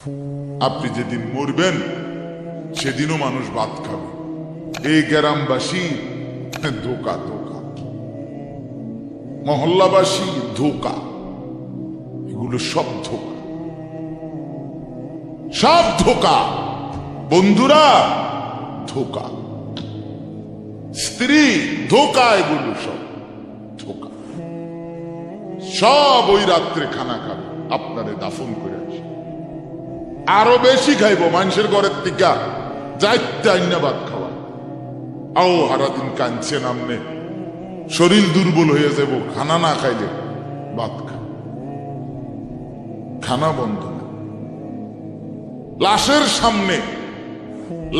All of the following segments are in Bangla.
আপনি যেদিন মরবেন সেদিনও মানুষ ভাত খাবে। এই গ্রামবাসী ধোকা ধোকা, মহল্লাবাসী ধোকা, এগুলো সব ধোকা, সব ধোকা। বন্ধুরা ধোকা, স্ত্রী ধোকা, এগুলো সব ধোকা। সব ওই রাত্রে খানা খাবে, আপনারে দাফন করে আসে। আরো বেশি খাইব মানুষের ঘরের টিকা যাইতে আইনা ভাত খাওয়া। আও হারাদিন কাঁদছে নামনে, শরীর দুর্বল হয়ে যাব খানা না খাইলে। ভাত খা, খানা বন্ধ না। লাশের সামনে,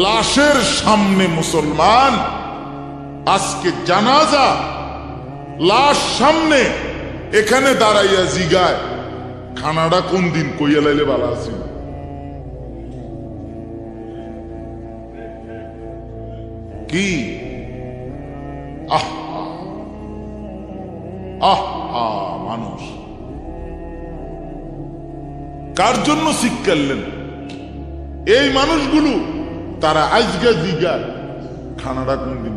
লাশের সামনে মুসলমান আজকে জানাজা, লাশ সামনে, এখানে দাঁড়াইয়া জিগায় খানাটা কোন দিন কইয়া লাইলে ভালো আছিল। কি মানুষ কার জন্য শিক্ষালেন? এই মানুষগুলো তারা আজকে জিগায় খানাটা কোন দিন,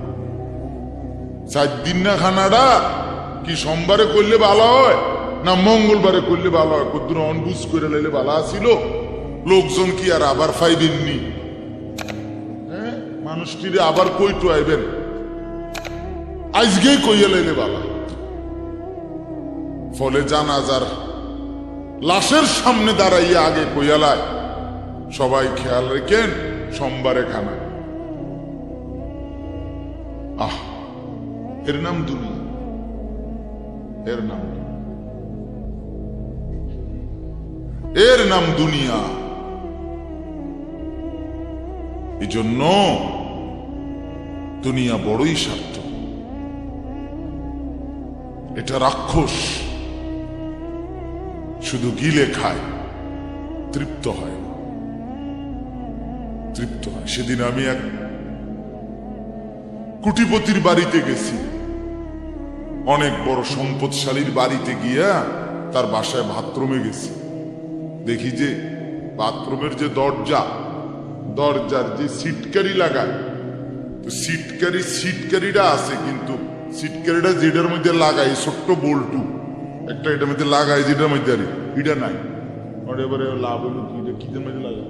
4 দিন না খানাটা কি সোমবারে করলে ভালো হয় না মঙ্গলবারে করলে ভালো হয়? কদ্দুর অনবুঝ করে লাইলে ভালো আছিল। লোকজন কি আর আবার ফাইবেননি? মানুষটিরে আবার কইটু আইবেন, আজকেই কইয়া লাইলে ভালো। ফলে জানাজার লাশের সামনে দাঁড়াইয়া আগে কইয়ালায় সবাই খেয়াল রেখেন সোমবারে খানা। এর নাম দুনিয়া, এর নাম, এর নাম দুনিয়া। এই জন্য দুনিয়া বড়ই স্বার্থ। এটা রাক্ষস, শুধু গিলে খায়, তৃপ্ত হয় না, তৃপ্ত হয়। সেদিন আমি এক কুটিপতির বাড়িতে গেছি, অনেক বড় সম্পদশালীর বাড়িতে গিয়া তার বাসায় বাথরুমে গেছি। দেখি যে বাথরুমের যে দরজার যে সিটকারি লাগায়, তো সিটকারিটা আছে, কিন্তু সিটকারিটা যেটার মধ্যে লাগাই ছোট্ট বল্টু একটা, এটার মধ্যে লাগাই যেটার মধ্যে আর এটা নাই। এবারে লাভ হলো কি, এটা কিদের মধ্যে লাগাই?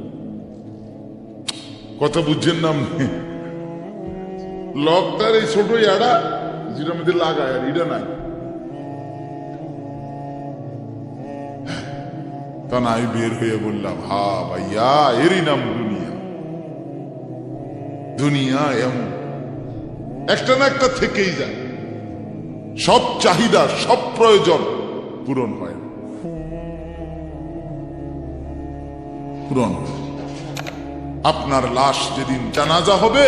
কথা বুঝছেন না আপনি? লকটার এই ছোট ইয়াটা যেটার মধ্যে লাগায় আর এটা নাই। তা না, আমি বের হয়ে বললাম, হা ভাইয়া, এরই নাম দুনিয়া। দুনিয়া এমন একটা না একটা থেকেই যায়, সব চাহিদা, সব প্রয়োজন পূরণ হয় না, পূরণ। আপনার লাশ যেদিন জানাজা হবে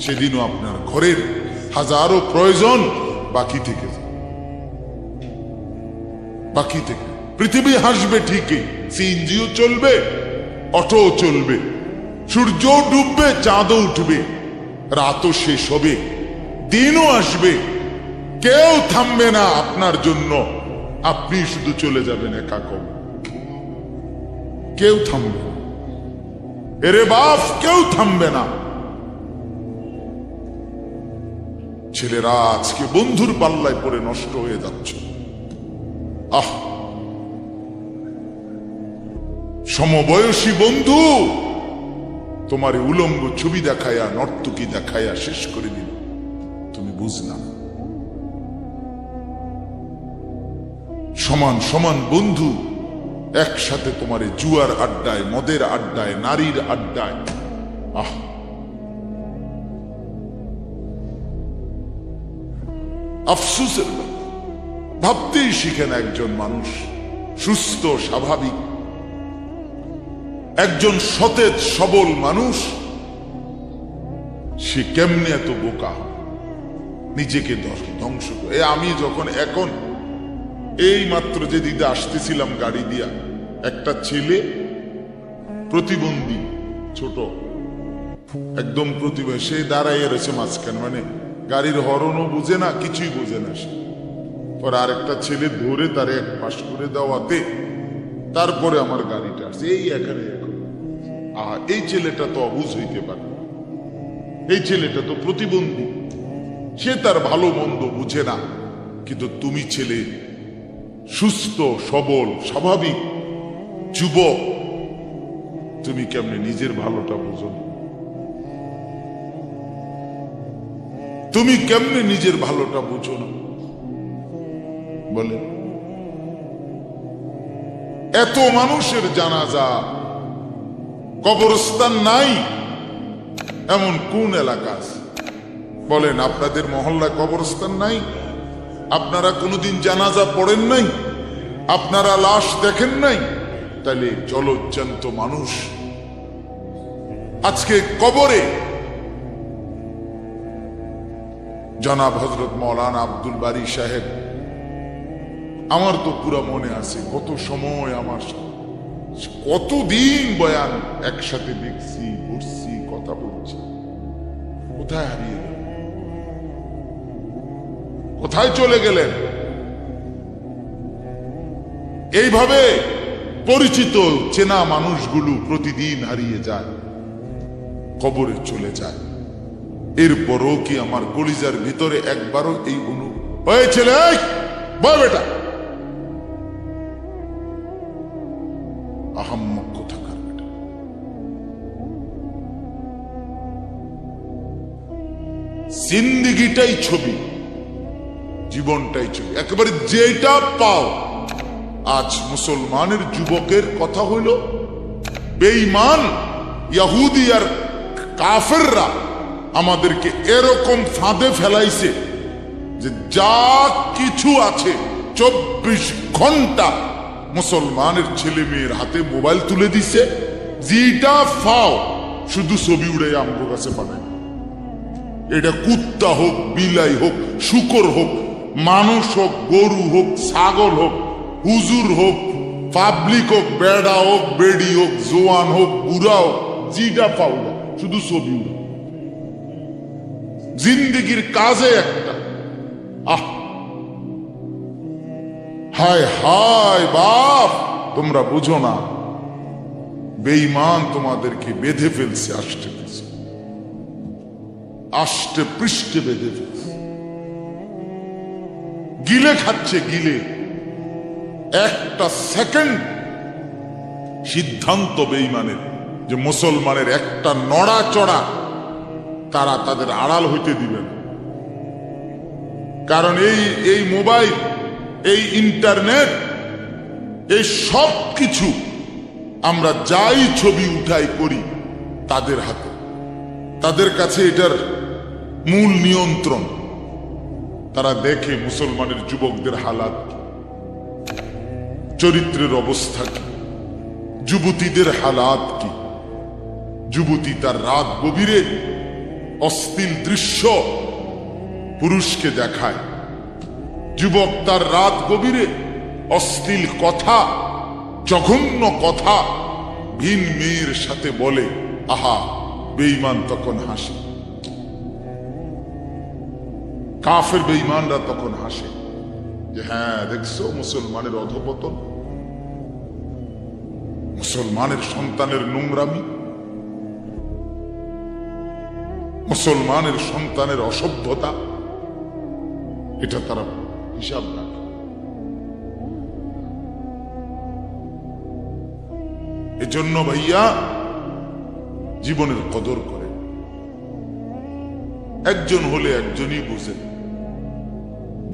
সেদিনও আপনার ঘরের হাজারো প্রয়োজন বাকি থেকে যায়, বাকি থেকে। পৃথিবী হাসবে ঠিকই, সিএনজিও চলবে, অটোও চলবে, সূর্য ডুববে, চাঁদও উঠবে, রাতও শেষ হবে, দিনও আসবে, কেউ থামবে না আপনার জন্য। আপনি শুধু চলে যাবেন একা কম, কেউ থামবে না। এরে বাপ, কেউ থামবে না। ছেলেরা আজকে বন্ধুর পাল্লায় পড়ে নষ্ট হয়ে যাচ্ছে। সমবয়সী বন্ধু তোমার উলঙ্গ ছবি দেখায়া, নর্তকী দেখায়া শেষ করে দিল, তুমি বুঝলাম। সমান সমান বন্ধু একসাথে তোমার জুয়ার আড্ডায়, মদের আড্ডায়, নারীর আড্ডায়। আফসোসের ভাবতেই শিখেন একজন মানুষ সুস্থ স্বাভাবিক, একজন সতেজ সবল মানুষ, সে কেমনে এত বোকা, নিজেকে ধ্বংস করে। আমি যখন এখন এই মাত্র যে দিদি আসতেছিলাম গাড়ি দিয়া, একটা ছেলে প্রতিবন্ধী, ছোট একদম প্রতিবন্ধী, সে দাঁড়াইয়া রয়েছে মাঝখানে, মানে গাড়ির হরনও বুঝে না, কিছুই বুঝে না সে। পর আরেকটা ছেলে ধরে তার এক পাশ করে দেওয়াতে তারপরে আমার গাড়িটা আসছে, এই এখানে এখন। এই ছেলেটা তো অবুঝ হইতে পারে, এই ছেলেটা তো প্রতিবন্ধী, সে তার ভালো মন্দ বুঝে না। কিন্তু তুমি ছেলে সুস্থ সবল স্বাভাবিক যুবক, তুমি কেমনে নিজের ভালোটা বুঝো না? তুমি কেমনে নিজের ভালোটা বুঝো না বলে? এত মানুষের জানাজা, কবরস্থান নাই এমন কোন এলাকা আছে বলেন? আপনাদের মহল্লায় কবরস্থান নাই? আপনারা কোনোদিন জানাজা পড়েন নাই? আপনারা লাশ দেখেন নাই? তাহলে জলজ্জান্ত মানুষ আজকে কবরে। জনাব হযরত মাওলানা আব্দুল বারী সাহেব, আমার তো পুরো মনে আছে কত সময়, আমার কতদিন বয়ান একসাথে দেখছি, পড়ছি, কথা বলছি। কোথায় হারিয়ে গেল? কোথায় চলে গেলেন? এইভাবে পরিচিত চেনা মানুষগুলো প্রতিদিন হারিয়ে যায়, কবরে চলে যায়। এরপরও কি আমার কলিজার ভিতরে একবারও এই ছেলে, বয় বেটা, আহাম্মক কোথাকার বেটা। জিন্দিগিটাই ছবি, জীবনটাই ছবি, একেবারে যেটা পাও। আজ মুসলমানের যুবকের কথা হইল বেঈমান ইহুদি আর কাফেররা আমাদেরকে এরকম ফাঁদে ফেলাইছে যে যা কিছু আছে 24 ঘন্টা মুসলমানের ছেলে মেয়ের হাতে মোবাইল তুলে দিছে। যেটা ফাও শুধু ছবি উড়ে আমগো কাছে পাঠায়। এটা কুত্তা হোক, বিলাই হোক, শুকর হোক, মানুষ হোক, গরু হোক, ছাগল হোক, হুজুর হোক, পাবলিক হোক, বেড়া হোক, বেড়ি হোক, জোয়ান হোক, বুড়া হোক, যেটা পাও শুধু ছবি উড়ে। জিন্দিগির কাজে একটা হায় হায় বাপ, তোমরা বুঝো না, বেঈমান তোমাদেরকে বেঁধে ফেলছে, আষ্টে পৃষ্ঠে বেঁধে ফেলছে, গিলে খাচ্ছে, গিলে। একটা সেকেন্ড সিদ্ধান্ত বেঈমানের যে মুসলমানের একটা নড়াচড়া তারা তাদের আড়াল হইতে দিবে না। কারণ এই মোবাইল, এই ইন্টারনেট, এই সব কিছু আমরা যাই ছবি উঠাই করি তাদের হাতে, তাদের কাছে এটার মূল নিয়ন্ত্রণ। তারা দেখে মুসলমানের যুবকদের হালাত, চরিত্রের অবস্থা কি, যুবতীদের হালাত কি। যুবতী তার রাত গভীরে অশ্লীল দৃশ্য পুরুষকে দেখায়, যুবক তার রাত গভীরে অশ্লীল কথা, জঘন্য কথা ভিন মেয়ের সাথে বলে। আহা, বেঈমান তখন হাসে, কাফের বেঈমানরা তখন হাসে যে হ্যাঁ দেখছো মুসলমানের অধপতন, মুসলমানের সন্তানের নোংরামি, মুসলমানের সন্তানের অসভ্যতা, এটা তারা হিসাব রাখে। এজন্য ভাইয়া জীবনের কদর করে। একজন হলে একজনই বোঝেন,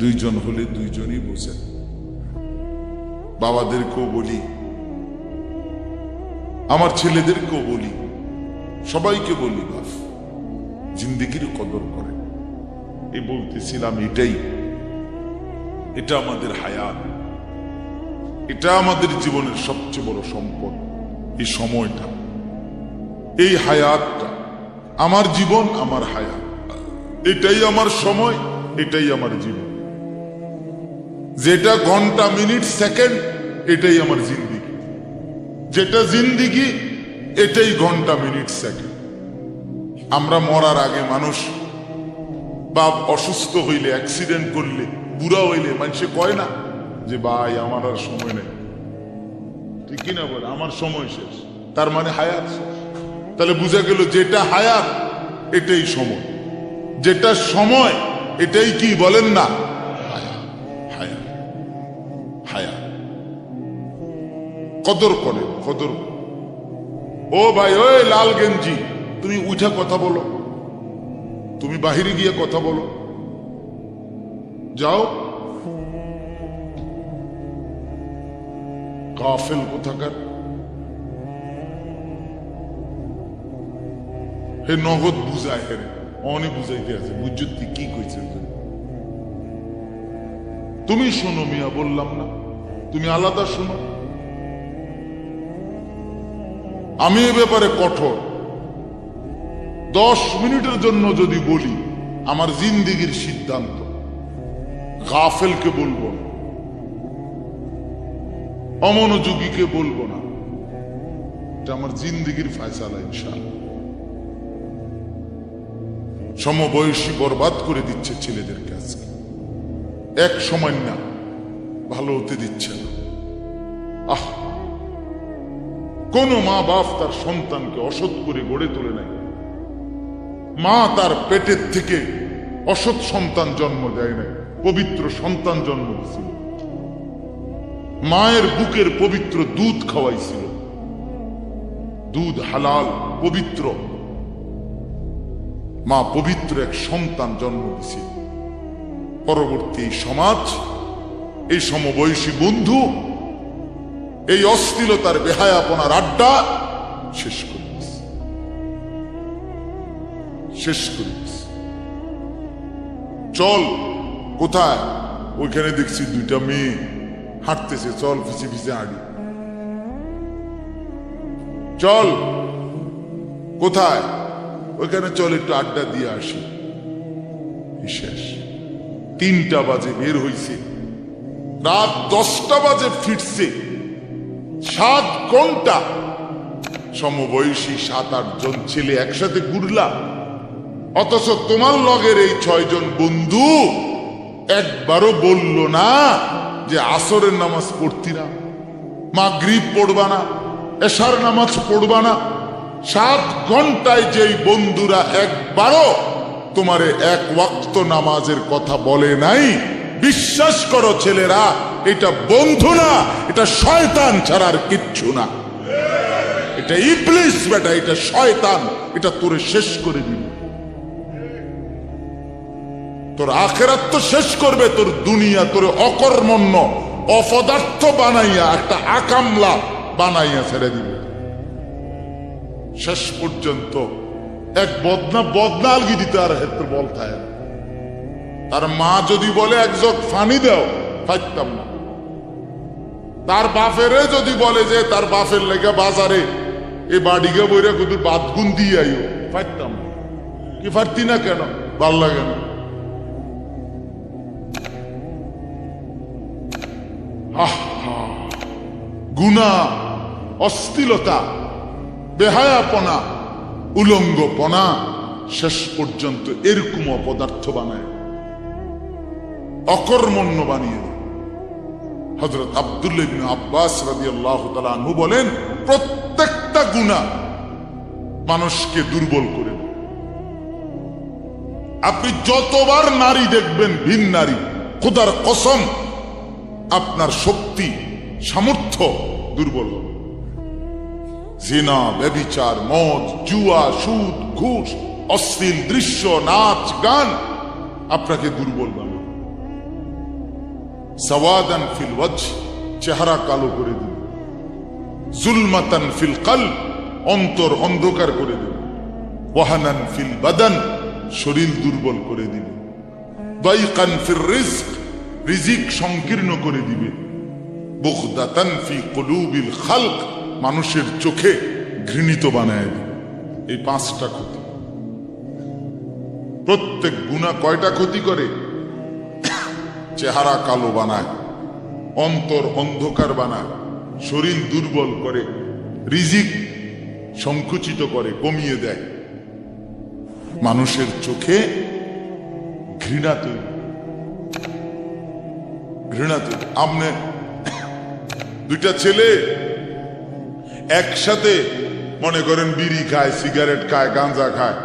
দুইজন হলে দুইজনই বোঝেন। বাবাদেরকেও বলি, আমার ছেলেদেরকেও বলি, সবাইকে বলি, বাপ জিন্দেগির কদর করে। এই বলতেছিলাম, এটা আমাদের হায়াত, এটা আমাদের জীবনের সবচেয়ে বড় সম্পদ। এই সময়টা, এই হায়াতটা, আমার জীবন, আমার হায়াত, এটাই আমার সময়, এটাই আমার জীবন। যেটা ঘন্টা, মিনিট, সেকেন্ড, এটাই আমার জিন্দিগি। যেটা জিন্দিগি, এটাই ঘন্টা, মিনিট, সেকেন্ড। আমরা মরার আগে মানুষ বাপ অসুস্থ হইলে, অ্যাক্সিডেন্ট করলে, বুড়া হইলে মানুষে কয় না যে ভাই আমার আর সময় নেই, ঠিক কিনা বলে? আমার সময় শেষ, তার মানে হায়াত শেষ। তাহলে বুঝা গেল যেটা হায়াত এটাই সময়, যেটা সময় এটাই কি বলেন না হায়াত। হায়াত হায়াত কদর করেন, কদর। ও ভাই, ওই লাল গেঞ্জি, তুমি উঠা কথা বলো, তুমি বাহিরে গিয়ে কথা বলো, যাও। গাফেল কোথাকার। হে নগদ বুঝায়, হে অনেক বুঝাইতে আছে, বুঝতে কি কইছে। তুমি শোনো মিয়া, বললাম না তুমি আলাদা শোনো। আমি এ ব্যাপারে কঠোর। 10 মিনিটের জন্য যদি বলি, আমার জিন্দেগির সিদ্ধান্ত, গাফেলকে বলবো না, অমনোযোগীকে বলবো না, এটা আমার জিন্দেগির ফয়সালা ইনশাআল্লাহ। সমবয়সী বরবাদ করে দিচ্ছে ছেলেদের কাছে, এক সময় না ভালো হতে দিচ্ছে না। আহ, কোন মা বাপ তার সন্তানকে অসৎ করে গড়ে তোলে নাই। মা তার পেটের থেকে অসৎ সন্তান জন্ম দেয় নাই, পবিত্র সন্তান জন্ম দিয়েছিল। মায়ের বুকের পবিত্র দুধ খাওয়াইছিল, দুধ হালাল পবিত্র। মা পবিত্র এক সন্তান জন্ম দিয়েছিল। পরবর্তী এই সমাজ, এই সমবয়সী বন্ধু এই অশ্লীলতার বেহায়াপনার আড্ডা শেষ করে দিয়েছে, শেষ করে দিয়েছে। চল, কোথায়? ওইখানে দেখছি 2টা মেয়ে হাঁটতেছে, চল পিছে পিছে হাঁটি। চল, কোথায়? ওইখানে চল, একটু আড্ডা দিয়ে আসি। শেষ। 3টা বাজে বের হইছে, রাত 10টা বাজে ফিরছে। 7 ঘন্টা সমবয়সী 7-8 জন ছেলে একসাথে ঘুরলা, অথচ তোমার লগের এই 6 জন বন্ধু একবারও বলল না যে আসরের নামাজ পড়তি না, মাগরিব পড়বা না, এশার নামাজ পড়বা না। 7 ঘন্টায় যেই বন্ধুরা একবারও তোমারে 1 ওয়াক্ত নামাজের কথা বলে নাই, বিশ্বাস করো ছেলেরা, এটা বন্ধু না, এটা শয়তান ছাড়ার কিচ্ছু না। এটা ইবলিস বেটা, এটা শয়তান, এটা তোরে শেষ করে দিবে। তোর আখিরাত তো শেষ করবে, তোর দুনিয়া তোর অকর্মণ্য অপদার্থ বানাইয়া একটা আকামলা বানাইয়া ছেড়ে দিবে। শেষ পর্যন্ত এক বদনা আলগি দিতে আর হেত্র বল থাকে। তার মা যদি বলে 1 জগ পানি দাও, পাইতাম না। তার বাপেরে যদি বলে যে তার বাপের লেগে বাজারে এই বাড়িকে বইরা কুতুর বাদগুন দিয়ে আইও, পাইতাম না। কি পারতি না কেন? ভাল লাগে না। গুনাহ, অশ্লীলতা, বেহায়াপনা, উলঙ্গপনা শেষ পর্যন্ত এরকম অপদার্থ বানায়, অকর্মণ্য বানিয়ে দেয়। হযরত আব্দুল্লাহ ইবনে আব্বাস রাদিয়াল্লাহু তাআলা আনহু বলেন, প্রত্যেকটা গুনাহ মানুষকে দুর্বল করে দেয়। আপনি যতবার নারী দেখবেন, ভিন নারী, খোদার কসম আপনার শক্তি সামর্থ্য দুর্বল হবে। জিনা, ব্যভিচার, মদ, জুয়া, সুদ, ঘুষ, অশ্লীল দৃশ্য, নাচ, গান আপনাকে দুর্বল বানাবে। সাওয়াদান ফিল ওয়াজহ, চেহারা কালো করে দিবে। জুলমাতান ফিল কলব, অন্তর অন্ধকার করে দিবে। ওয়াহানান ফিল বাদান, শরীর দুর্বল করে দিবে। দাইকান ফির রিজক, রিজিক সংকীর্ণ করে দিবে। বুগদাতান ফি কুলুবিল খালক, মানুষের চোখে ঘৃণিত বানায় দিবে। এই 5টা ক্ষতি। প্রত্যেক গুনাহ কয়টা ক্ষতি করে? চেহারা কালো বানায়, অন্তর অন্ধকার বানায়, শরীর দুর্বল করে, রিজিক সংকুচিত করে, কমিয়ে দেয়, মানুষের চোখে ঘৃণা তৈরি, ঘৃণা তৈরি। আমনে 2টা ছেলে একসাথে মনে করেন বিড়ি খায়, সিগারেট খায়, গাঁজা খায়,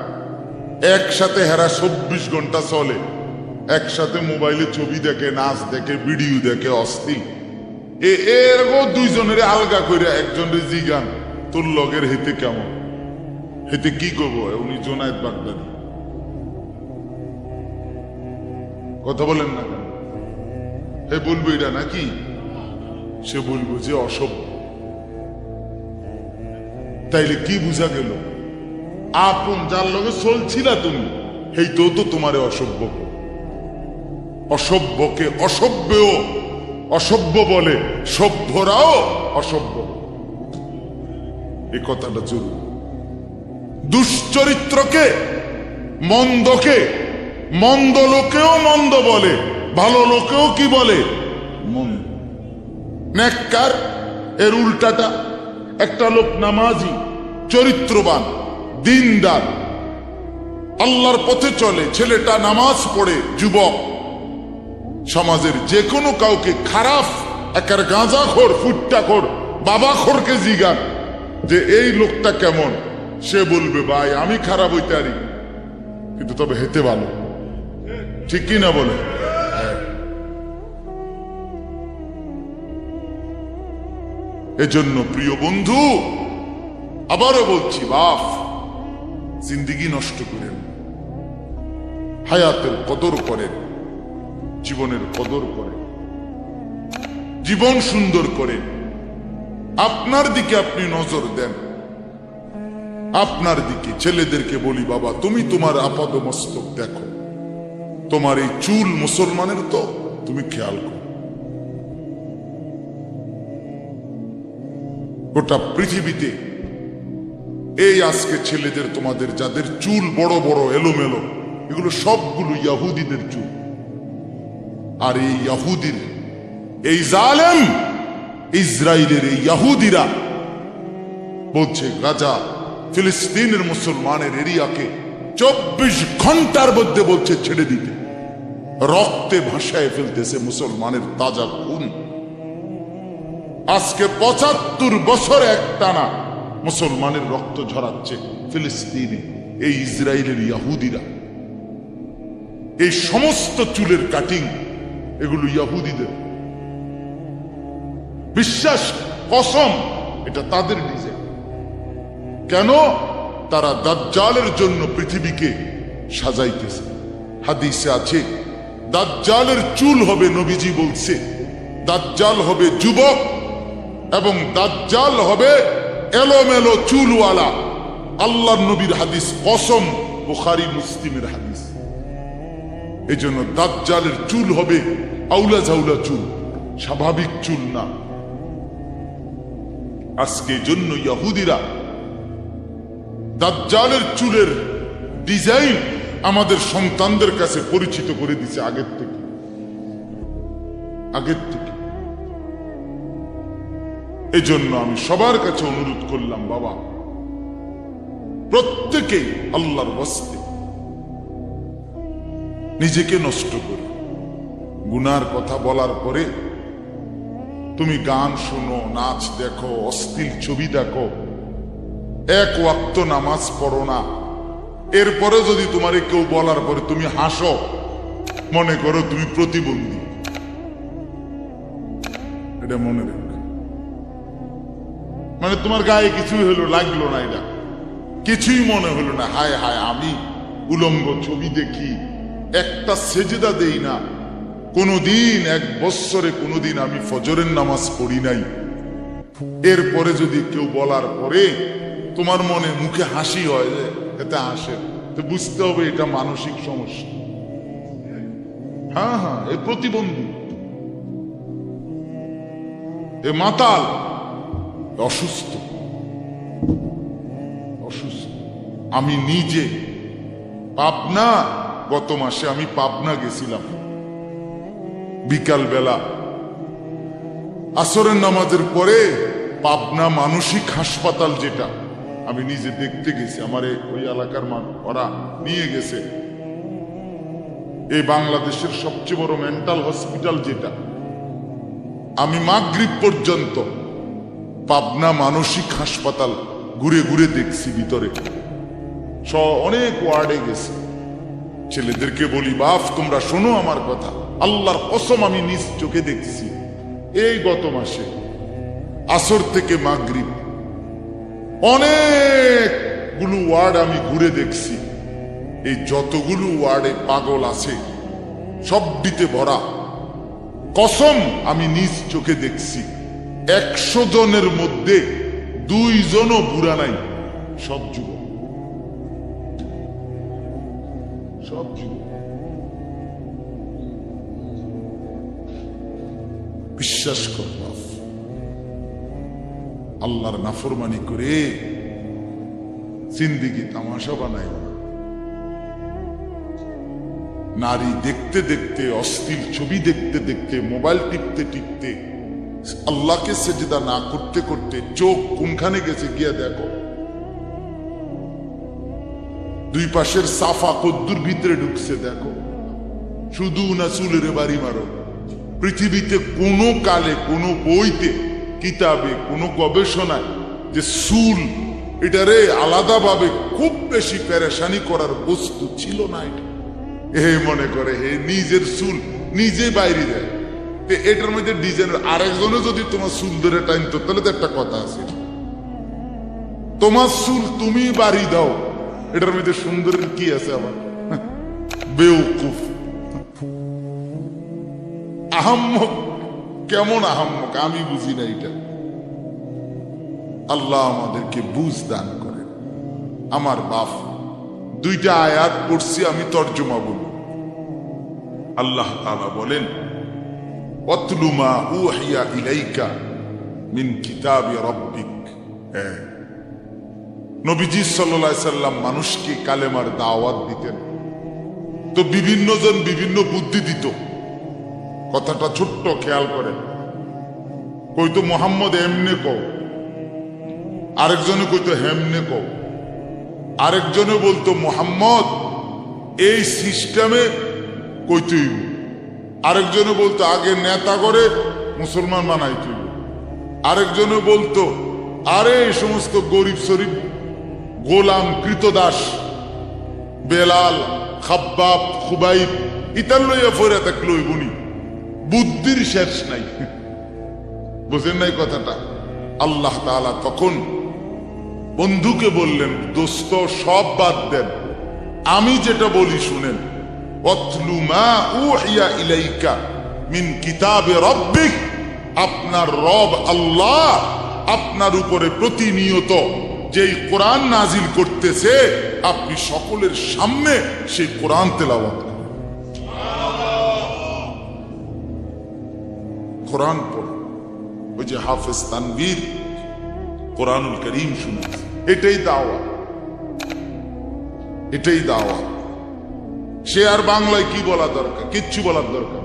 একসাথে হেরা 24 ঘন্টা চলে, একসাথে মোবাইলে ছবি দেখে, নাচ দেখে, ভিডিও দেখে, অস্থির। এরকম দুইজনের আলগা করে একজনের জিগান তোর লগের হেতে কেমন, হেতে কি করবো? উনি জোনায়েদ বাগদাদি। কথা বলেন না কেন? হে বলবো এটা নাকি? সে বলবো যে অসভ্য। তাইলে কি বুঝা গেল? আপন যার লগে চলছিলা তুমি, এই তো তোমারে অসভ্য। অসভ্যকে অসভ্যও অসভ্য বলে, সভ্যরাও অসভ্য। এই কথাটা জরুরি। দুশ্চরিত্রকে, মন্দকে মন্দ লোকেও মন্দ বলে, ভালো লোকেও কি বলে? মন্দ। নেককার এর উল্টাটা। একটা লোক নামাজি, চরিত্রবান, দিনদার, আল্লাহর পথে চলে, ছেলেটা নামাজ পড়ে, যুবক, সমাজের যে কোনো কাউকে খারাপ, একের গাঁজাখোর, ফুট্টাখোর, বাবাখোরকে জিগান যে এই লোকটা কেমন, সে বলবে ভাই আমি খারাপ হইতে পারি, কিন্তু তবে হেতে ভালো। ঠিক কি না বলে? এজন্য প্রিয় বন্ধু, আবারও বলছি, বাপ জিন্দিগি নষ্ট করেন, হায়াতের কদর করেন, জীবনের কদর করেন, জীবন সুন্দর করেন। আপনার দিকে আপনি নজর দেন, আপনার দিকে। ছেলেদেরকে বলি, বাবা তুমি তোমার আপাদ মস্তক দেখো, তোমার এই চুল মুসলমানের তো, তুমি খেয়াল করো। গোটা পৃথিবীতে এই আজকে ছেলেদের, তোমাদের যাদের চুল বড় বড় এলোমেলো, এগুলো সবগুলো ইয়াহুদিদের চুল। আর এই ইয়াহুদির, এই জালেম ইসরায়েলের এই ইয়াহুদিরা বলছে গাজা, ফিলিস্তিনের মুসলমানের এরিয়াকে 24 ঘন্টার মধ্যে বলছে ছেড়ে দিতে। রক্তে ভাসায় ফেলতেছে মুসলমানের তাজা খুন। আজকে 75 বছর একটানা মুসলমানের রক্ত ঝরাচ্ছে ফিলিস্তিনে এই ইসরায়েলের ইয়াহুদিরা। এই সমস্ত চুলের কাটিং এগুলো ইয়াহুদিদের। বিশ্বাস, কসম, এটা তাদের ডিজাইন। কেন? তারা দাজ্জালের জন্য পৃথিবীকে সাজাইতেছে। হাদিসে আছে দাজ্জালের চুল হবে, নবীজি বলছে দাজ্জাল হবে যুবক এবং দাজ্জাল হবে এলোমেলো চুলওয়ালা। আল্লাহর নবীর হাদিস, কসম, বুখারী মুসলিমের হাদিস। এই জন্য দাজ্জালের চুল হবে আউলা ঝাউলা চুল, স্বাভাবিক চুল না। আজকে জন্য ইহুদিরা দাজ্জালের চুলের ডিজাইন আমাদের সন্তানদের কাছে পরিচিত করে দিছে আগের থেকে। এজন্য আমি সবার কাছে অনুরোধ করলাম, বাবা প্রত্যেকেই আল্লাহর ওয়াস্তে নিজেকে নষ্ট করে। গুনার কথা বলার পরে তুমি গান শোনো, নাচ দেখো, অশ্লীল ছবি দেখো, এক ওয়াক্ত নামাজ পড়ো না, এরপরে যদি তোমারে কেউ বলার পরে তুমি হাসো, মনে করো তুমি প্রতিবন্ধী। এটা মনে রেখো। মানে তোমার গায়ে কিছুই হলো, লাগলো না, এটা কিছুই মনে হলো না। হায় হায়, আমি উলঙ্গ ছবি দেখি, একটা সেজদা দেই না কোনদিন, 1 বৎসরে কোনদিন আমি ফজরের নামাজ পড়ি নাই। এরপরে যদি কেউ বলার পরে তোমার মনে মুখে হাসি হয়, যে এতে হাসে, তো বুঝতে হবে এটা মানসিক সমস্যা। হ্যাঁ হ্যাঁ, এ প্রতিবন্ধী, এ মাতাল, অসুস্থ। আমি নিজে পাবনা, গত মাসে আমি পাবনা গেছিলাম, বিকাল বেলা আসরের নামাজের পরে পাবনা মানসিক হাসপাতাল, যেটা আমি নিজে দেখতে গেছি, আমার ওই এলাকার ওরা নিয়ে গেছে। এই বাংলাদেশের সবচেয়ে বড় মেন্টাল হসপিটাল যেটা। আমি মাগরিব পর্যন্ত পাবনা মানসিক হাসপাতাল ঘুরে ঘুরে দেখছি ভিতরে, অনেক ওয়ার্ডে গেছি। ছেলেদেরকে বলি, বাপ তোমরা শোনো আমার কথা, আল্লাহর কসম আমি নিজ চোখে দেখছি। এই গত মাসে আসর থেকে মাগরিব অনেকগুলো ওয়ার্ড আমি ঘুরে দেখছি। এই যতগুলো ওয়ার্ডে পাগল আছে সবটিতে ভরা। কসম আমি নিজ চোখে দেখছি, 100 জনের মধ্যে 2 জনও বুড়া নাই, সব যুবক, সব যুবক। বিশ্বাস কর বাপ, আল্লাহর নাফরমানি করে জিন্দেগি তামাশা বানাই। নারী দেখতে দেখতে, অশ্লীল ছবি দেখতে দেখতে, মোবাইল টিপতে টিপতে, আল্লাহকে সেজদা না করতে করতে চোখ কোনখানে গেছে গিয়া দেখো। 2 পাশের সাফা কদ্দুর ভিতরে ঢুকছে দেখো। শুধু না চুলের বাড়ি মারো। পৃথিবীতে কোনো কালে, কোনো বইতে, কিতাবে, কোনো গবেষণায় যে চুল এটারে আলাদাভাবে খুব বেশি পেরেশানি করার বস্তু ছিল না। এটা মনে করে হে নিজের চুল নিজে বাইরে দেয়। এটার মধ্যে ডিজাইনের আরেকজনে যদি তোমার চুল ধরে টাইনতো তাহলে তো একটা কথা আছে। তোমার চুল তুমি বাড়ি দাও, এটার মধ্যে সুন্দরের কি আছে? আবার বেউকুফ, আহাম্মক। কেমন আহাম্মক আমি বুঝি না এটা। আল্লাহ আমাদেরকে বুঝ দান করে। আমার বাপ 2টা আয়াত পড়ছি, আমি তর্জমা বলব। আল্লাহ তাআলা বলেন, ওয়াতলু মা উহিয়া ইলাইকা মিন কিতাবি রাব্বিক। নবীজি সাল্লাল্লাহু আলাইহি সাল্লাম মানুষকে কালেমার দাওয়াত দিতেন, তো বিভিন্ন জন বিভিন্ন বুদ্ধি দিত। কথাটা ছোট্ট খেয়াল করে, কইতো মোহাম্মদ এমনে কও, আরেকজনে কইতো হেমনে কও, আরেকজনে বলতো মোহাম্মদ এই সিস্টেমে কইতেই, আরেকজনে বলতো আগে নেতা করে মুসলমান বানাইতে, আরেকজনে বলতো আরে এই সমস্ত গরিব শরীফ গোলাম কৃতদাস বেলাল খাব্বাব খুবাইব ইতার লইয়া ফরে থাকলো গুনি। বুদ্ধির শেষ নাই। বুঝেন নাই কথাটা? আল্লাহ তাআলা তখন বন্ধুকে বললেন, দোস্ত সব বাদ দেন, আমি যেটা বলি শুনেন। ওয়াতলু মা উহিয়া ইলাইকা মিন কিতাবি রাব্বিক। আপনার রব আল্লাহ আপনার উপরে প্রতিনিয়ত যেই কোরআন নাজিল করতেছে, আপনি সকলের সামনে সেই কোরআন তেলাওয়াত করেন, কোরআন পড়েন। ওই যে হাফেজ তানভীর কোরআনুল কারীম শুনেছে, এটাই দাওয়াত, এটাই দাওয়াত। সে আর বাংলায় কি বলা দরকার? কিচ্ছু বলার দরকার।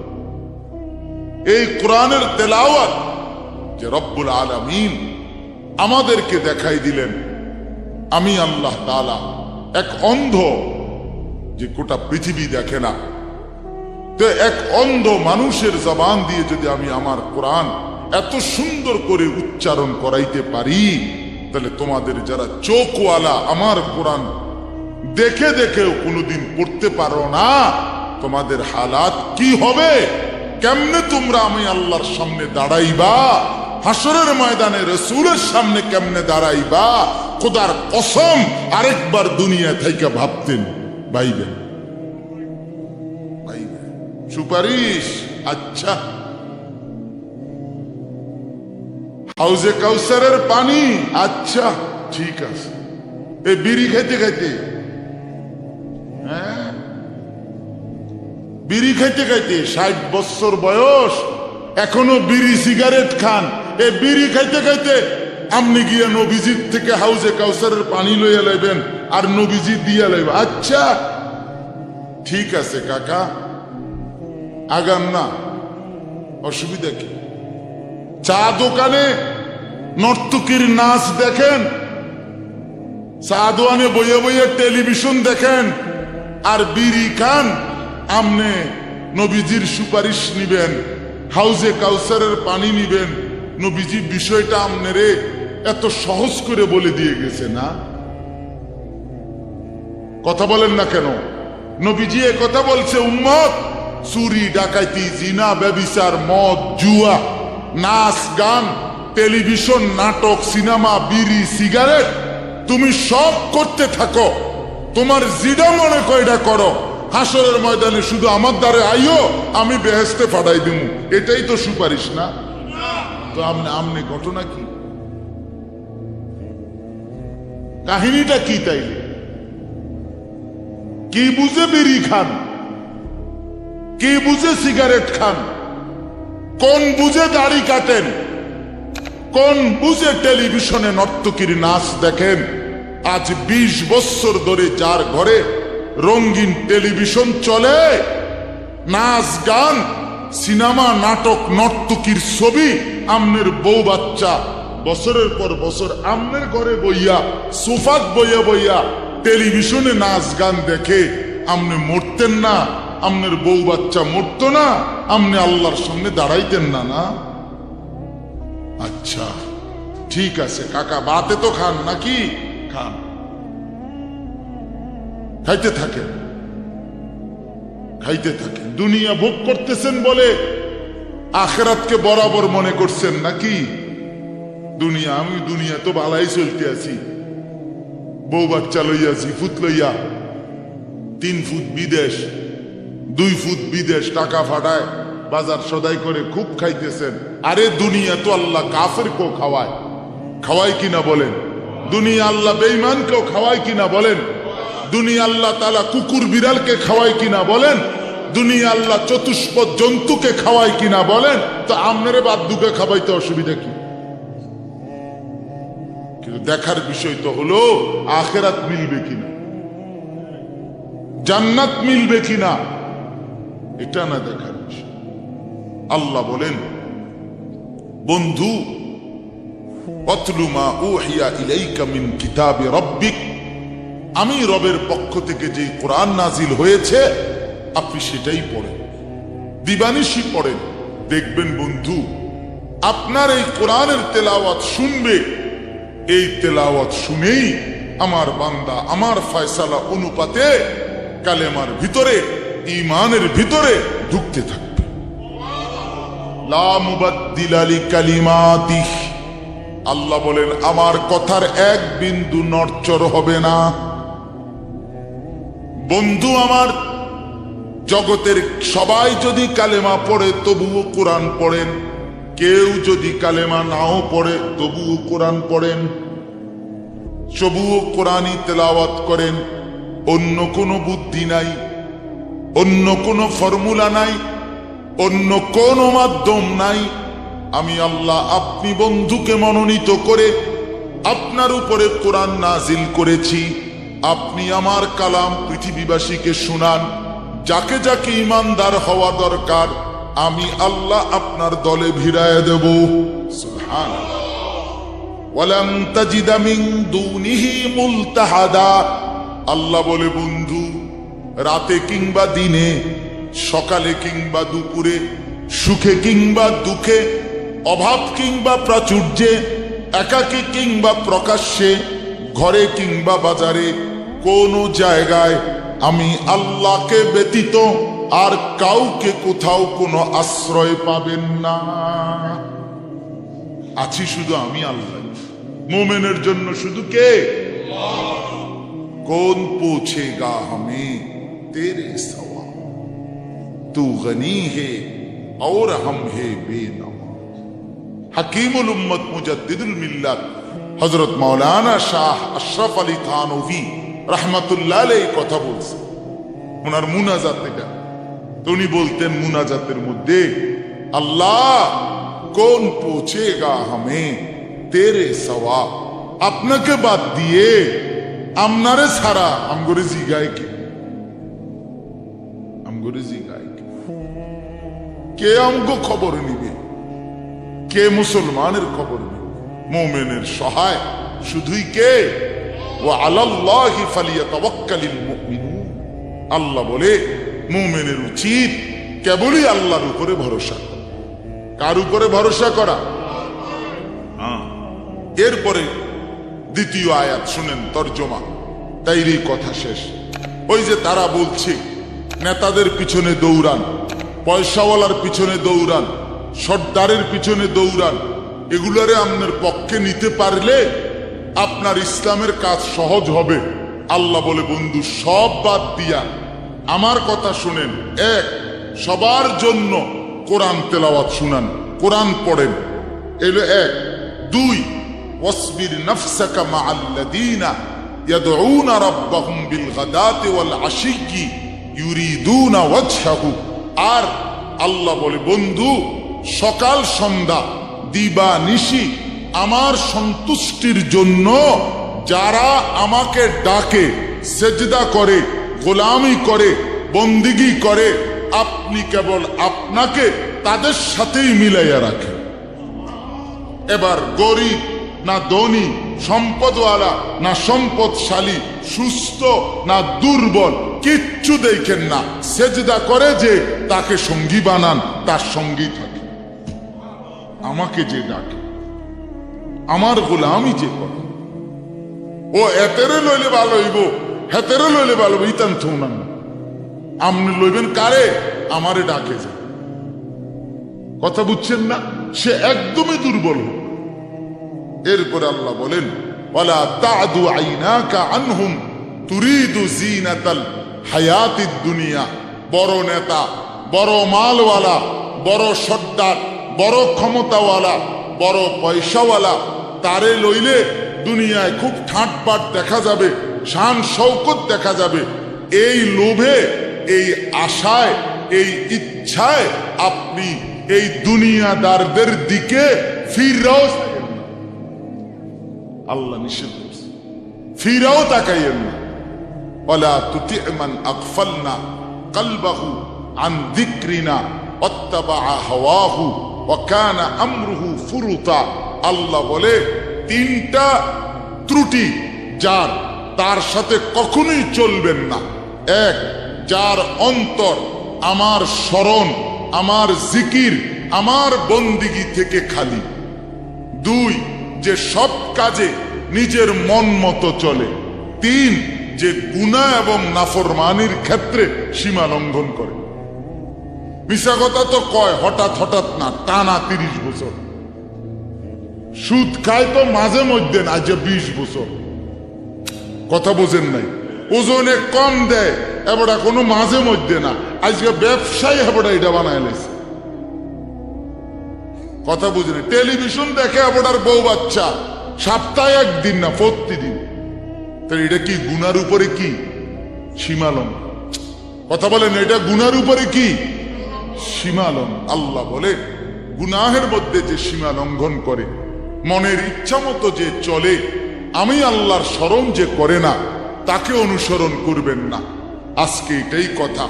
এই কোরআনের তেলাওয়াত যে রব্বুল আলামিন আমাদেরকে দেখাই দিলেন, আমি আল্লাহ তাআলা এক অন্ধ যে গোটা পৃথিবী দেখে না, তো এক অন্ধ মানুষের জবান দিয়ে যদি আমি আমার কোরআন এত সুন্দর করে উচ্চারণ করাইতে পারি, তাহলে তোমাদের যারা চোখওয়ালা আমার কোরআন দেখে দেখেও কোনোদিন পড়তে পারো না, তোমাদের হালাত কি হবে? কেমনে তোমরা আমি আল্লাহর সামনে দাঁড়াইবা? হাসরের ময়দানে রাসূলের সামনে কেমনে দাঁড়াইবা? খোদার কসম আরেকবার দুনিয়া থেকে ভাবতেন, ভাইবেন ভাইবেন। সুপারিশ, আচ্ছা হাউজে কাউসারের পানি, আচ্ছা ঠিক আছে। এই বিড়ি খাইতে খাইতে, হ্যাঁ বিড়ি খাইতে খাইতে 60 বছর বয়স, এখনো বিড়ি সিগারেট খান। এই বিড়ি খাইতে খাইতে আপনি গিয়া নবীজির থেকে হাউজে কাউসারের পানি লইয়া লাইবেন আর নবীজি দিয়া লাইব। আচ্ছা ঠিক আছে কাকা, আগান না, অসুবিধা কি? চা দোকানে নর্তকীর নাচ দেখেন, চা দোকানে বইয়া বইয়া টেলিভিশন দেখেন, আর বিড়ি খান। আমনে নবীজির সুপারিশ নিবেন, হাউজে কাউসারের পানি নিবেন, নবীজি বিষয়টা আমনে রে এত সহজ করে বলে দিয়ে গেছে না? কথা বলেন না কেন? নবীজি এ কথা বলছে, উম্মত, চুরি ডাকাতি জিনা ব্যভিচার মদ জুয়া নাচ গান টেলিভিশন নাটক সিনেমা বিড়ি সিগারেট তুমি সব করতে থাকো, তোমার জিডা মনে কয়টা করো, হাসরের ময়দানে শুধু আমার দ্বারে আইও, আমি বেহেশতে পাঠাই দিমু। এটাই তো সুপারিশ না? তো আমনে ঘটনা কি, কাহিনীটা কি? তাইলে কি বুঝে বিড়ি খান, কি বুঝে সিগারেট খান, কোন বুঝে দাড়ি কাটেন, কোন বুঝে টেলিভিশনে নর্তকীর নাচ দেখেন? আজ 20 বছর ধরে যার ঘরে রঙিন টেলিভিশন চলে, নাচ গান সিনেমা নাটক নর্তকীর ছবি, আমনের বউ বাচ্চা বছরের পর বছর আমনের ঘরে বইয়া সোফাত বইয়া বইয়া টেলিভিশনে নাচ গান দেখে, আমনে মরতেন না? আমনের বউ বাচ্চা মরতো না? আমনে আল্লাহর সামনে দাঁড়াইতেন না? না? আচ্ছা ঠিক আছে কাকা, বাতে তো খান নাকি? খান, খাইতে থাকেন, খাইতে থাকেন। দুনিয়া ভোগ করতেছেন বলে আখিরাতকে বরাবর মনে করছেন নাকি? দুনিয়া, আমি দুনিয়া তো বালাই চলতে আছি, বউ বাচ্চা লইয়া 2 ফুট লইয়া 3 ফুট বিদেশ 2 ফুট বিদেশ টাকা ফাটায় বাজার সদাই করে খুব খাইতেছেন। আরে দুনিয়া তো আল্লাহ কাফের কেও খাওয়ায়, খাওয়ায় কিনা বলেন? দুনিয়া আল্লাহ বেঈমানকেও খাওয়ায় কিনা বলেন? দুনিয়া আল্লাহ তাআলা কুকুর বিড়ালকে খাওয়ায় কিনা বলেন? দুনিয়া আল্লাহ চতুষ্পদ জন্তুকে খাওয়ায় কিনা বলেন? তো আমনেরে বাদ্দুকে খাওয়াইতে অসুবিধা কি? কিন্তু দেখার বিষয় তো হলো আখিরাত মিলবে কিনা, জান্নাত মিলবে কিনা, এটা না দেখার বিষয়। আল্লাহ বলেন, বন্ধু, অতলু মা উহিয়া ইলাইকা মিন কিতাবি রাব্বিক, আমি রবের পক্ষ থেকে যে কোরআন নাজিল হয়েছে আপনি সেটাই পড়েন, দিবানিশি পড়েন। দেখবেন বন্ধু, আপনার এই কোরআনের তেলাওয়াত শুনবে, এই তেলাওয়াত শুনেই আমার বান্দা আমার ফয়সালা অনুপাতে কালেমার ভিতরে ঈমানের ভিতরে ঢুকতে থাকবে। লা মুবাদ্দিলা লিকালিমাতিহ, আল্লাহ বলেন আমার কথার এক বিন্দু নড়চড় হবে না। বন্ধু আমার, জগতের সবাই যদি কালেমা পড়ে তবুও কোরআন পড়েন, কেউ যদি কালেমা নাও পড়ে তবুও কোরআন পড়েন, তবুও কোরআনই তেলাওয়াত করেন। অন্য কোনো বুদ্ধি নাই, অন্য কোনো ফর্মুলা নাই, অন্য কোনো মাধ্যম নাই। আমি আল্লাহ আপনি বন্ধুকে মনোনীত করে আপনার উপরে কোরআন নাজিল করেছি। আপনি আমার কালাম পৃথিবীবাসীকে শুনান, যাকে যাকে ঈমানদার হওয়া দরকার আমি আল্লাহ আপনার দলে ভিড়ায় দেব। সুবহানাল্লাহ। ওয়ালান তাজিদা মিন দুনিহি মুলতাহাদা, আল্লাহ বলে বন্ধু, রাতে কিংবা দিনে, সকালে কিংবা দুপুরে, সুখে কিংবা দুঃখে, অভাব কিংবা প্রাচুর্যে, একাকী কিংবা প্রকাশ্যে, ঘরে কিংবা বাজারে, কোন জায়গায় আমি আল্লাহকে ব্যতীত আর কাউকে কোথাও কোনো আশ্রয় পাবেন না। আছি শুধু আমি আল্লাহ। মোমেনের জন্য শুধু কে? कौन पूछेगा हमें तेरे सवा, तू गनी है और हम है बेनवा। हकीमुल उम्मत मुजद्दिदुल मिल्लत हजरत मौलाना शाह अशरफ अली थानवी रहमतुल्लाह अलैहि কথা বলছে ওনার মুনাজাত এটা। তো উনি বলতেন মুনাজাতের মধ্যে, আল্লাহ কোন পৌঁছেগা হামে তেরে সওয়া, আপনাকে বাদ দিয়ে আমনারে ছাড়া আমগরে জিগায় কে? আমগরে জিগায় কে? কে আমগো খবর নিবে? কে মুসলমানের খবর নিবে? মুমিনের সহায় শুধুই কে? ওয়া আলাল্লাহি ফালিয়াতাওয়াক্কালিল মুমিনুন, আল্লাহ বলে মুমিনের উচিত কেবলই আল্লাহর উপরে ভরসা করা। কার উপরে ভরসা করা? এরপরে দ্বিতীয় আয়াত শুনেন তর্জমা, তাইরই কথা শেষ। ওই যে তারা বলছে নেতাদের পিছনে দৌড়ান, পয়সাওয়ালার পিছনে দৌড়ান, সর্দারের পিছনে দৌড়ান, এগুলারে আপনার পক্ষে নিতে পারলে আপনার ইসলামের কাজ সহজ হবে। আল্লাহ বলে বন্ধু সব বাদ দিয়া আমার কথা শুনেন। এক, সবার জন্য কোরআন তেলাওয়াত শুনান, কোরআন পড়েন, এলো এক। দুই, ওয়াসবির নাফসাকা মাআল্লাযীনা ইয়াদউনা রাব্বাহুম বিল গাদাতি ওয়াল আশিয়্যি ইউরিদুনা ওয়াজহাহু। আর আল্লাহ বলে বন্ধু সকাল সন্ধ্যা দিবা নিশি আমার সন্তুষ্টির জন্য যারা আমাকে ডাকে, সেজদা করে, গোলামি করে, বন্দিগি করে, আপনি কেবল আপনাকে তাদের সাথেই মিলাইয়া রাখেন। এবার গরিব না ধনী, সম্পদওয়ালা না সম্পদশালী, সুস্থ না দুর্বল, কিচ্ছু দেখেন না, সেজদা করে যে তাকে সঙ্গী বানান, তার সঙ্গী থাকে। আমাকে যে ডাকে, আমার গোলামি যে করে, ও এতেরে লইলে ভালো হইব, হেতেরে লইলে ভালো হইব, ইতান থৌনান না। আপনি লইবেন কারে? আমারে ডাকে যে। কথা বুঝছেন না? সে একদমই দুর্বল হোক। এরপরে আল্লাহ বলেন ওয়ালা তা'দু আইনাকা আনহুম তুরিদু জিনাতাল হায়াতিদ দুনিয়া। বড় নেতা, বড় মালওয়ালা, বড় সর্দার, বড় ক্ষমতাওয়ালা, বড় পয়সাওয়ালা, তারে লইলে দুনিয়ায় খুব ঠাটবাট দেখা যাবে, শান শৌকত দেখা যাবে। এই লোভে, এই আশায়, এই ইচ্ছায় আপনি এই দুনিয়াদারদের দিকে ফিরাও, আল্লাহ নিষেধ করছে, ফিরাও তাকাইয়েন না। ওয়ালা তুতি মান আগফালনা কলবাহু আন যিকরিনা ওয়াত্তাবা হাওয়াহু ওয়া কানা আমরুহু ফুরুতা। আল্লাহ বলে তিনটা ত্রুটি যার, তার সাথে কখনোই চলবেন না। এক, যার অন্তর আমার স্মরণ, আমার জিকির, আমার বন্দিগি থেকে খালি। দুই, যে সব কাজে নিজের মন মতো চলে। তিন, যে গুনাহ এবং নাফরমানির ক্ষেত্রে সীমা লঙ্ঘন করে। মিশা কথা তো কয় হঠাৎ হঠাৎ না, টানা 30 বছর। সুদ খায় তো মাঝে মধ্যে না, যে 20 বছর। কথা বোঝেন নাই? ওজনে কম দেয় এবারটা কোনো মাঝে মধ্যে না, আজকে ব্যবসায়ী এবারটা এটা বানায় লেছে। কথা বুঝেন? টেলিভিশন দেখে এবারটার বউ বাচ্চা, সপ্তাহে একদিন না, প্রতিদিন। তাহলে এটা কি গুনার উপরে কি সীমালম? কথা বলেন, এটা গুনার উপরে কি সীমালম? আল্লাহ বলে গুনাহের মধ্যে যে সীমা লঙ্ঘন করে, মনের ইচ্ছা মতো যে চলে, আমি আল্লাহর স্মরণ যে করে না, তাকে অনুসরণ করবেন না। আজকে এটাই কথা।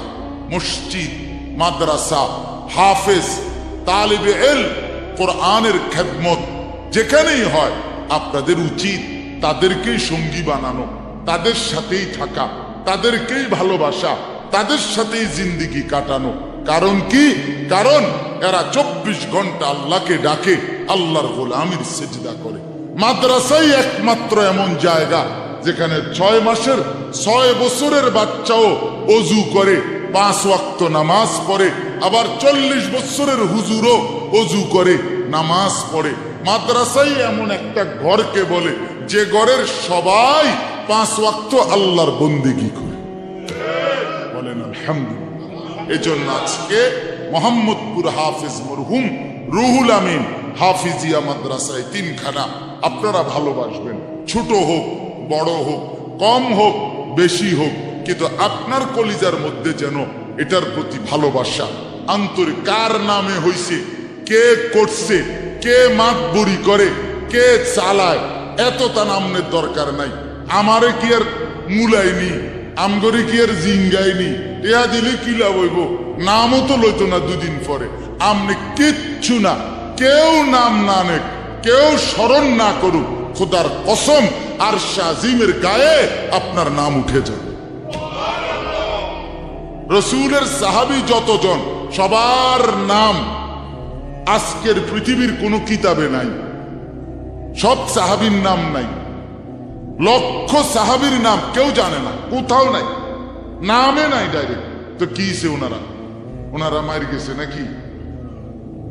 মসজিদ, মাদ্রাসা, হাফেজ, তালিবে ইলম, কোরআনের খেদমত যেখানেই হয়, আপনাদের উচিত তাদেরকেই সঙ্গী বানানো, তাদের সাথেই থাকা, তাদেরকেই ভালোবাসা, তাদের সাথেই জিন্দেগি কাটানো। কারণ কি? কারণ এরা 24 ঘন্টা আল্লাহকে ডাকে, আল্লাহর গোলামির সেজদা করে। মাদ্রাসাই একমাত্র এমন জায়গা যেখানে 6 মাসের 6 বছরের বাচ্চাও অজু করে, 5 ওয়াক্ত নামাজ পড়ে, আবার 40 বছরের হুজুরও অজু করে, নামাজ পড়ে। মাদ্রাসাই এমন একটা ঘরকে বলে যে ঘরের সবাই 5 ওয়াক্ত আল্লাহর বন্দেগী করে। বলেন আলহামদুলিল্লাহ। এজন্য আজকে মোহাম্মদপুর হাফিজ মরহুম রুহুল আমিন হাফিজিয়া মাদ্রাসায় 3খানা আপনারা ভালোবাসবেন। ছোট হোক, বড় হোক, কম হোক, বেশি হোক, কিন্তু আপনার কলিজার মধ্যে যেন এটার প্রতি ভালোবাসা, আন্তরিক। কার নামে হইছে, কে করছে, কে মাতবরি করে, কে চালায়, এত তা নামের দরকার নাই। আমারে কি আর মুলাইনি, আমগরে কি আর জিঙ্গাইনি, এয়া দিলে কি লাভ হইব? নামও তো লইতো না 2 দিন পরে। আমনে কিচ্ছু না, কেউ নাম না নেক, কেউ স্মরণ না করুক, খোদার কসম আর শাজিমের গায়ে আপনার নাম উঠে যাবে। রসুলের সাহাবী যতজন, সবার নাম আজকের পৃথিবীর কোনো কিতাবে নাই। সব সাহাবীর নাম নাই, লক্ষ সাহাবীর নাম কেউ জানে না, কোথাও নাই, নামে নাই ডাইরেক্ট। তো কিছে ওনারা মার গেছে নাকি?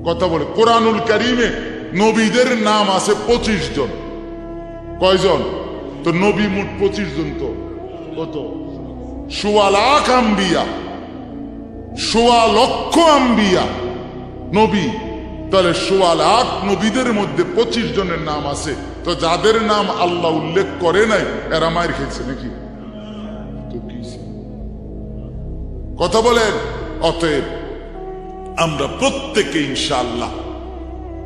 কথা বলে কোরআনুল কারীমে নবীদের নাম আছে 25 জন। কয়জন? তো নবী মোট 25 জন। তো কত? 1.25 লাখ আম্বিয়া, 1.25 লক্ষ আম্বিয়া নবী। তাহলে 1.25 লাখ নবীদের মধ্যে 25 জনের নাম আছে। তো যাদের নাম আল্লাহ উল্লেখ করে নাই এরা মার খেয়েছে নাকি? তো কিছে? কথা বলেন। অতএব আমরা প্রত্যেকে ইনশাআল্লাহ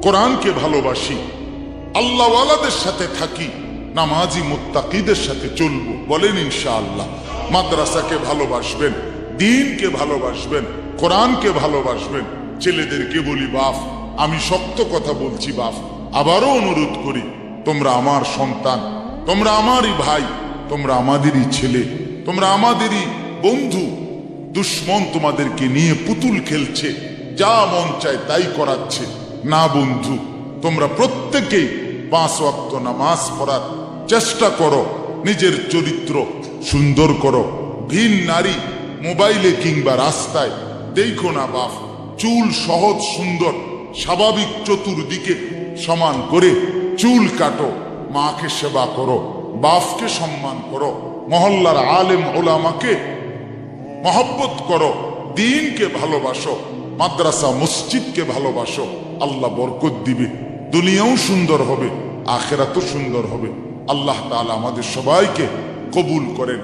কোরআনকে ভালোবাসি, আল্লাহওয়ালাদের সাথে থাকি, নামাজি মুত্তাকিদের সাথে চলবো। বলেন ইনশাআল্লাহ। মাদ্রাসাকে ভালোবাসবেন, দ্বীনকে ভালোবাসবেন, কোরআনকে ভালোবাসবেন। ছেলেদেরকে বলি, বাপ আমি শক্ত কথা বলছি, বাপ আবারও অনুরোধ করি, তোমরা আমার সন্তান, তোমরা আমারই ভাই, তোমরা আমাদেরই ছেলে, তোমরা আমাদেরই বন্ধু। দুশ্মন তোমাদেরকে নিয়ে পুতুল খেলছে, যা মন চায় তাই করাচ্ছে। না বন্ধু, তোমরা প্রত্যেকেই 5 ওয়াক্ত নামাজ পড়ার চেষ্টা করো, নিজের চরিত্র সুন্দর করো। ভিন নারী মোবাইলে কিংবা রাস্তায় দেখো না বাপ। চুল সহজ সুন্দর স্বাভাবিক চতুর্দিকে সমান করে চুল কাটো, মাকে সেবা করো, বাপকে সম্মান করো, মহল্লার আলেম ওলামাকে মহব্বত করো, দ্বীনকে ভালোবাসো, মাদ্রাসা মসজিদকে ভালোবাসো। আল্লাহ বরকত দিবে, দুনিয়াও সুন্দর হবে, আখিরাতও সুন্দর হবে। আল্লাহ তাআলা আমাদের সবাইকে কবুল করেন।